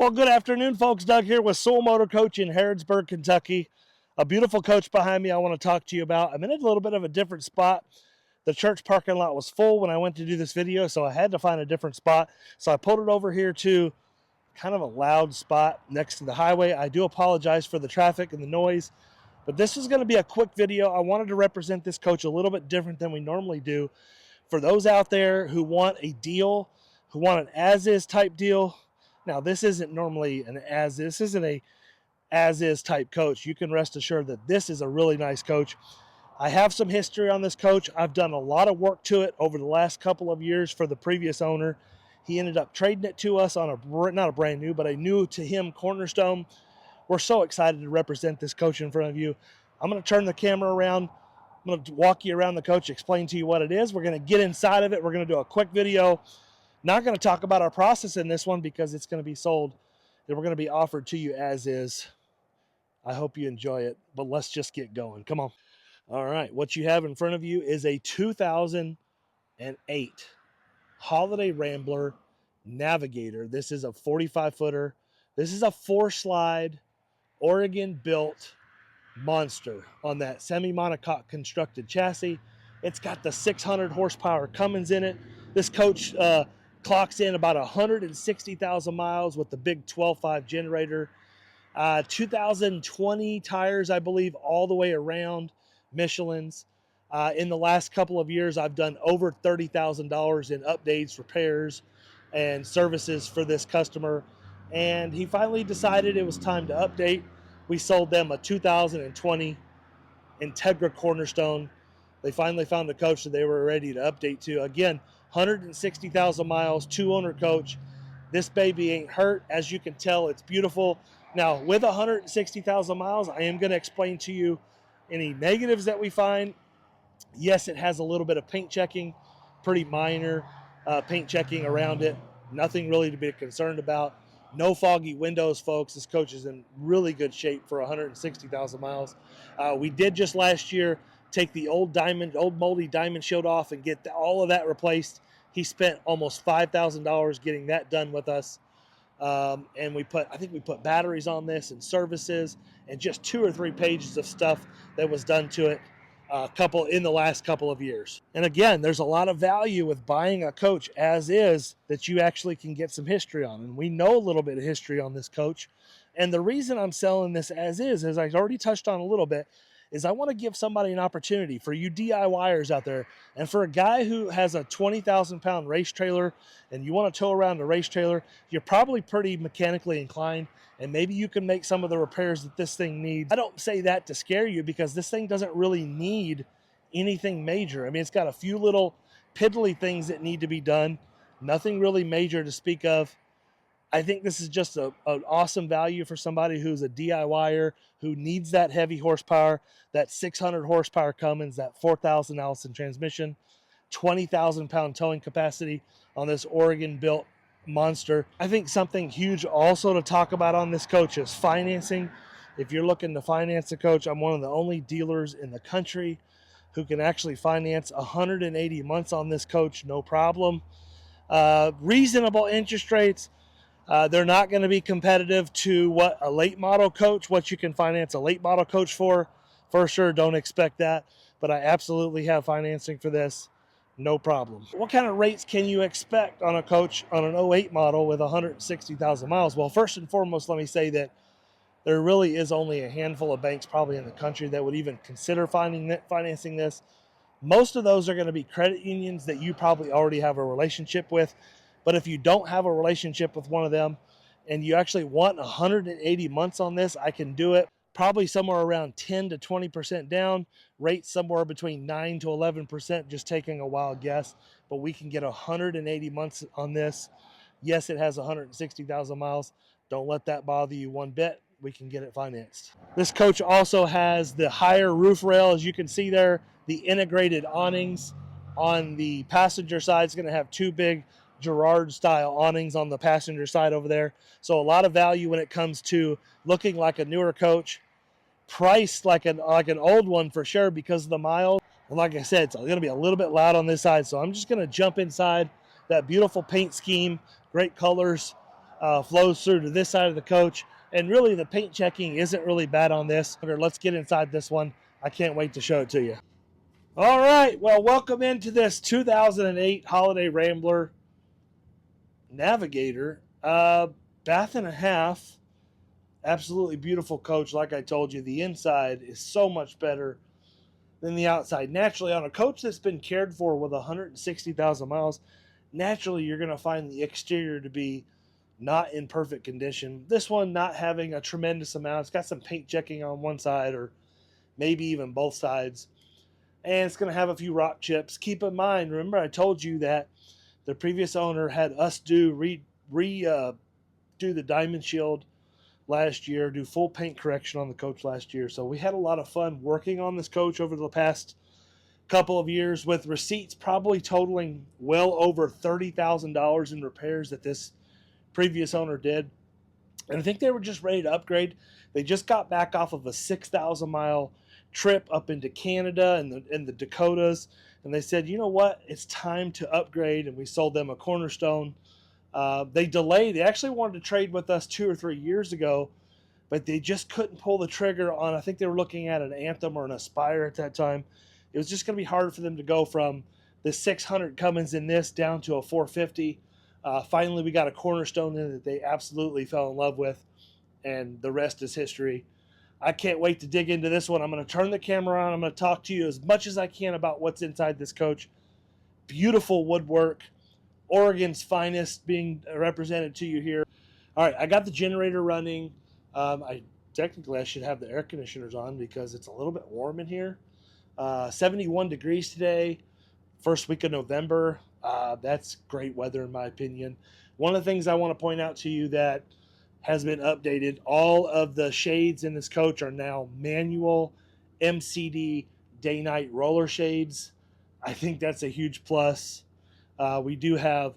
Well, good afternoon, folks. Doug here with Sewell Motorcoach in Harrodsburg, Kentucky. A beautiful coach behind me I want to talk to you about. I'm in a little bit of a different spot. The church parking lot was full when I went to do this video, so I had to find a different spot. So I pulled it over here to kind of a loud spot next to the highway. I do apologize for the traffic and the noise, but this is going to be a quick video. I wanted to represent this coach a little bit different than we normally do. For those out there who want a deal, who want an as-is type deal. Now, this isn't normally an as-is. This isn't a as-is type coach. You can rest assured that this is a really nice coach. I have some history on this coach. I've done a lot of work to it over the last couple of years for the previous owner. He ended up trading it to us on not a brand new, but a new to him Cornerstone. We're so excited to represent this coach in front of you. I'm going to turn the camera around. I'm going to walk you around the coach, explain to you what it is. We're going to get inside of it. We're going to do a quick video. Not going to talk about our process in this one because it's going to be sold and we're going to be offered to you as is. I hope you enjoy it, but let's just get going. Come on. All right, what you have in front of you is a 2008 Holiday Rambler Navigator. This is a 45-footer. This is a 4-slide, Oregon-built monster on that semi-monocoque constructed chassis. It's got the 600 horsepower Cummins in it. This coach clocks in about 160,000 miles with the big 12.5 generator. 2020 tires, I believe, all the way around. Michelin's. In the last couple of years, I've done over $30,000 in updates, repairs, and services for this customer. And he finally decided it was time to update. We sold them a 2020 Integra Cornerstone. They finally found a coach that they were ready to update to. Again, 160,000 miles, 2-owner coach. This baby ain't hurt. As you can tell, it's beautiful. Now, with 160,000 miles, I am going to explain to you any negatives that we find. Yes, it has a little bit of paint checking, pretty minor paint checking around it. Nothing really to be concerned about. No foggy windows, folks. This coach is in really good shape for 160,000 miles. We did just last year take the old moldy diamond shield off and get all of that replaced. He spent almost $5,000 getting that done with us. And I think we put batteries on this and services and just 2 or 3 pages of stuff that was done to it in the last couple of years. And again, there's a lot of value with buying a coach as is that you actually can get some history on. And we know a little bit of history on this coach. And the reason I'm selling this as I already touched on a little bit, is I want to give somebody an opportunity for you DIYers out there. And for a guy who has a 20,000-pound race trailer and you want to tow around a race trailer, you're probably pretty mechanically inclined, and maybe you can make some of the repairs that this thing needs. I don't say that to scare you because this thing doesn't really need anything major. I mean, it's got a few little piddly things that need to be done. Nothing really major to speak of. I think this is just an awesome value for somebody who's a DIYer who needs that heavy horsepower, that 600 horsepower Cummins, that 4,000 Allison transmission, 20,000-pound towing capacity on this Oregon-built monster. I think something huge also to talk about on this coach is financing. If you're looking to finance a coach, I'm one of the only dealers in the country who can actually finance 180 months on this coach, no problem. Reasonable interest rates. They're not going to be competitive to what a late model coach, what you can finance a late model coach for sure. Don't expect that, but I absolutely have financing for this, no problem. What kind of rates can you expect on a coach on an 08 model with 160,000 miles? Well, first and foremost, let me say that there really is only a handful of banks probably in the country that would even consider financing this. Most of those are going to be credit unions that you probably already have a relationship with. But if you don't have a relationship with one of them and you actually want 180 months on this, I can do it. Probably somewhere around 10 to 20% down, rates somewhere between 9 to 11%, just taking a wild guess. But we can get 180 months on this. Yes, it has 160,000 miles. Don't let that bother you one bit. We can get it financed. This coach also has the higher roof rail, as you can see there, the integrated awnings. On the passenger side, it's going to have 2 big Girard-style awnings on the passenger side over there. So a lot of value when it comes to looking like a newer coach, priced like an old one for sure because of the miles. And like I said, it's going to be a little bit loud on this side, so I'm just going to jump inside that beautiful paint scheme, great colors. flows through to this side of the coach. And really, the paint checking isn't really bad on this. Let's get inside this one. I can't wait to show it to you. All right, well, welcome into this 2008 Holiday Rambler Navigator. Bath and a half. Absolutely beautiful coach. Like I told you, the inside is so much better than the outside. Naturally, on a coach that's been cared for with 160,000 miles, naturally you're going to find the exterior to be not in perfect condition. This one not having a tremendous amount. It's got some paint checking on one side or maybe even both sides. And it's going to have a few rock chips. Keep in mind, remember I told you that the previous owner had us do the diamond shield last year, do full paint correction on the coach last year. So we had a lot of fun working on this coach over the past couple of years, with receipts probably totaling well over $30,000 in repairs that this previous owner did. And I think they were just ready to upgrade. They just got back off of a 6,000 mile trip up into Canada and the Dakotas, and they said, you know what, it's time to upgrade. And we sold them a Cornerstone. They delayed. They actually wanted to trade with us 2 or 3 years ago, but they just couldn't pull the trigger on, I think they were looking at an Anthem or an Aspire at that time. It was just going to be hard for them to go from the 600 Cummins in this down to a 450. Finally, we got a Cornerstone in that they absolutely fell in love with, and the rest is history. I can't wait to dig into this one. I'm going to turn the camera on. I'm going to talk to you as much as I can about what's inside this coach. Beautiful woodwork. Oregon's finest being represented to you here. All right, I got the generator running. I should have the air conditioners on because it's a little bit warm in here. 71 degrees today, first week of November. That's great weather in my opinion. One of the things I want to point out to you that has been updated, all of the shades in this coach are now manual MCD day-night roller shades. I think that's a huge plus. We do have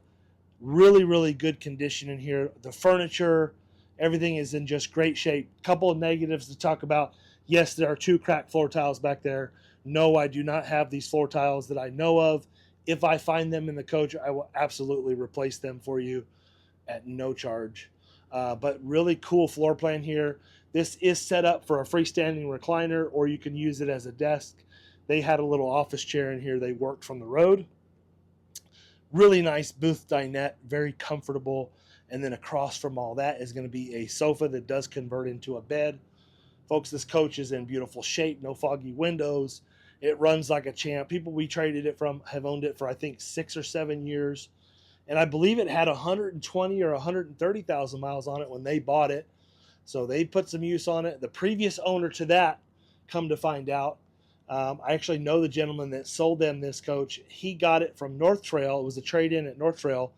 really, really good condition in here. The furniture, everything is in just great shape. Couple of negatives to talk about. Yes, there are 2 cracked floor tiles back there. No, I do not have these floor tiles that I know of. If I find them in the coach, I will absolutely replace them for you at no charge. But really cool floor plan here. This is set up for a freestanding recliner, or you can use it as a desk. They had a little office chair in here. They worked from the road. Really nice booth dinette, very comfortable. And then across from all that is going to be a sofa that does convert into a bed. Folks, this coach is in beautiful shape, no foggy windows. It runs like a champ. People we traded it from have owned it for, I think, 6 or 7 years. And I believe it had 120 or 130,000 miles on it when they bought it. So they put some use on it. The previous owner to that, come to find out, I actually know the gentleman that sold them this coach. He got it from North Trail. It was a trade-in at North Trail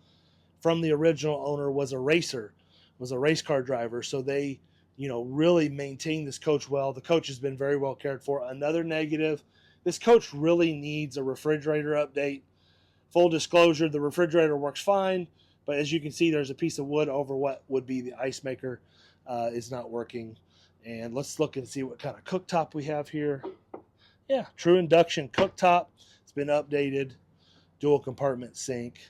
from the original owner, was a racer, was a race car driver. So they, really maintained this coach well. The coach has been very well cared for. Another negative, this coach really needs a refrigerator update. Full disclosure, the refrigerator works fine, but as you can see, there's a piece of wood over what would be the ice maker is not working. And let's look and see what kind of cooktop we have here. Yeah, true induction cooktop. It's been updated. Dual compartment sink.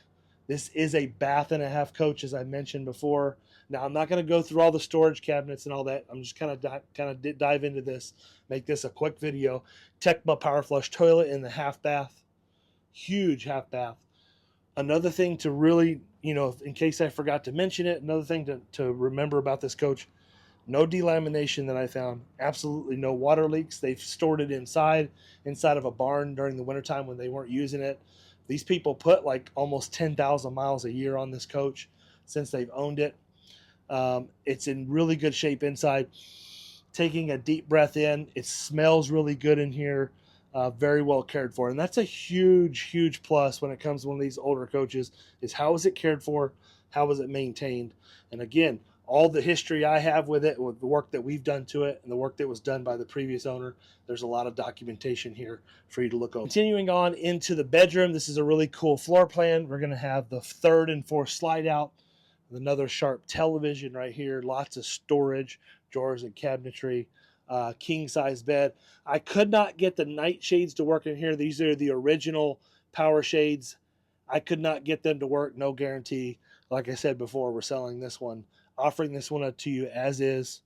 This is a bath and a half coach, as I mentioned before. Now, I'm not going to go through all the storage cabinets and all that. I'm just kind of dive into this, make this a quick video. Tecma power flush toilet in the half bath. Huge half bath. Another thing to really, in case I forgot to mention it, another thing to remember about this coach, no delamination that I found. Absolutely no water leaks. They've stored it inside of a barn during the wintertime when they weren't using it. These people put like almost 10,000 miles a year on this coach since they've owned it. It's in really good shape inside. Taking a deep breath in, it smells really good in here. Very well cared for. And that's a huge, huge plus when it comes to one of these older coaches, is how is it cared for? How is it maintained? And again, all the history I have with it, with the work that we've done to it and the work that was done by the previous owner, there's a lot of documentation here for you to look over. Continuing on into the bedroom, this is a really cool floor plan. We're going to have the 3rd and 4th slide out with another sharp television right here, lots of storage, drawers and cabinetry, king size bed. I could not get the night shades to work in here. These are the original power shades. I could not get them to work, no guarantee. Like I said before, we're selling this one, offering this one up to you as is.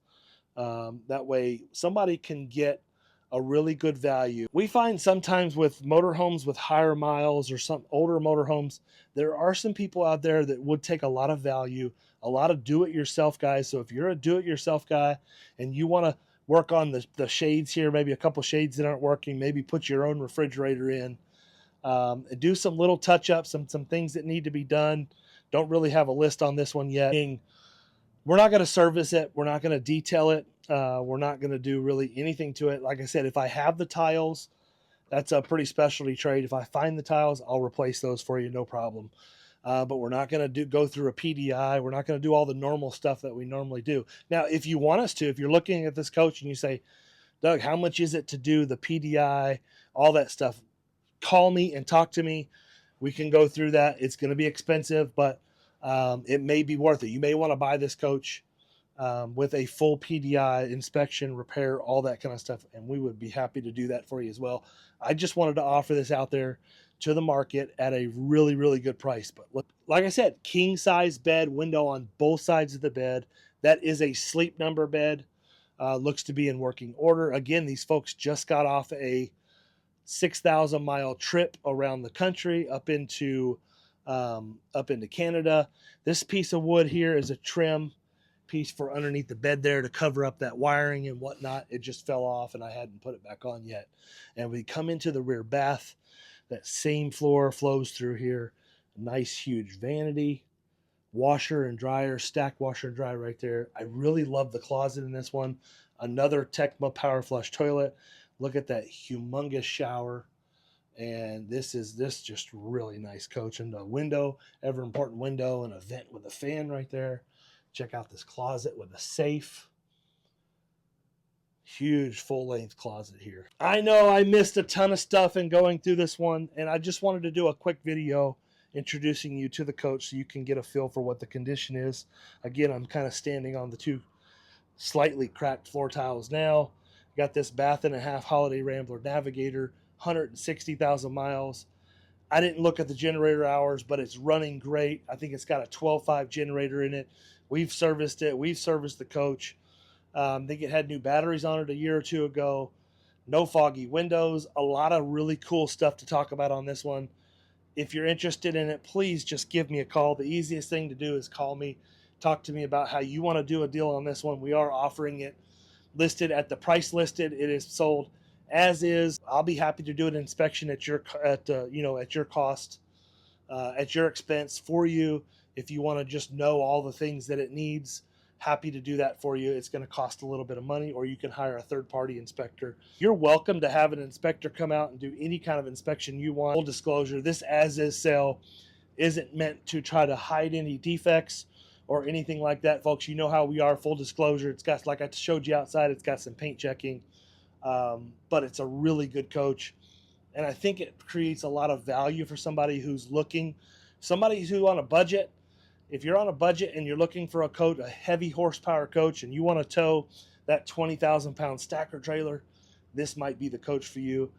That way somebody can get a really good value. We find sometimes with motorhomes with higher miles or some older motorhomes, there are some people out there that would take a lot of value, a lot of do-it-yourself guys. So if you're a do-it-yourself guy and you want to work on the shades here, maybe a couple shades that aren't working, maybe put your own refrigerator in, do some little touch-ups, some things that need to be done. Don't really have a list on this one yet. We're not going to service it. We're not going to detail it. We're not going to do really anything to it. Like I said, if I have the tiles, that's a pretty specialty trade. If I find the tiles, I'll replace those for you, no problem. But we're not going to go through a PDI. We're not going to do all the normal stuff that we normally do. Now, if you want us to, if you're looking at this coach and you say, Doug, how much is it to do the PDI, all that stuff, call me and talk to me. We can go through that. It's going to be expensive, but it may be worth it. You may want to buy this coach with a full PDI inspection, repair, all that kind of stuff, and we would be happy to do that for you as well. I just wanted to offer this out there to the market at a really, really good price. But look, like I said, king size bed, window on both sides of the bed. That is a Sleep Number bed. Looks to be in working order. Again, these folks just got off a 6,000 mile trip around the country up into Canada. This piece of wood here is a trim piece for underneath the bed there to cover up that wiring and whatnot. It just fell off and I hadn't put it back on yet. And we come into the rear bath. That same floor flows through here. Nice huge vanity, washer and dryer, stacked washer and dryer right there. I really love the closet in this one. Another Tecma power flush toilet. Look at that humongous shower. And this just really nice coach. And a window, ever important window, and a vent with a fan right there. Check out this closet with a safe. Huge full-length closet here. I know I missed a ton of stuff in going through this one, and I just wanted to do a quick video introducing you to the coach so you can get a feel for what the condition is. Again, I'm kind of standing on the two slightly cracked floor tiles now. Got this bath and a half Holiday Rambler Navigator, 160,000 miles. I didn't look at the generator hours, but it's running great. I think it's got a 12.5 generator in it. We've serviced it. We've serviced the coach. I think it had new batteries on it a year or two ago. No foggy windows. A lot of really cool stuff to talk about on this one. If you're interested in it, please just give me a call. The easiest thing to do is call me. Talk to me about how you want to do a deal on this one. We are offering it listed at the price listed. It is sold as is. I'll be happy to do an inspection at your cost, at your expense for you. If you want to just know all the things that it needs, happy to do that for you. It's going to cost a little bit of money, or you can hire a third-party inspector. You're welcome to have an inspector come out and do any kind of inspection you want. Full disclosure, this as-is sale isn't meant to try to hide any defects or anything like that, folks. You know how we are, full disclosure. It's got, like I showed you outside, it's got some paint checking, but it's a really good coach. And I think it creates a lot of value for somebody who's looking, somebody who's on a budget. If you're on a budget and you're looking for a coach, a heavy horsepower coach, and you want to tow that 20,000 pound stacker trailer, this might be the coach for you.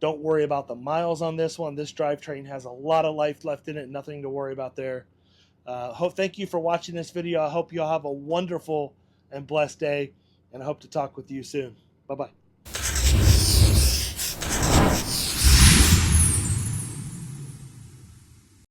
Don't worry about the miles on this one. This drivetrain has a lot of life left in it, nothing to worry about there. Thank you for watching this video. I hope you all have a wonderful and blessed day, and I hope to talk with you soon. Bye-bye.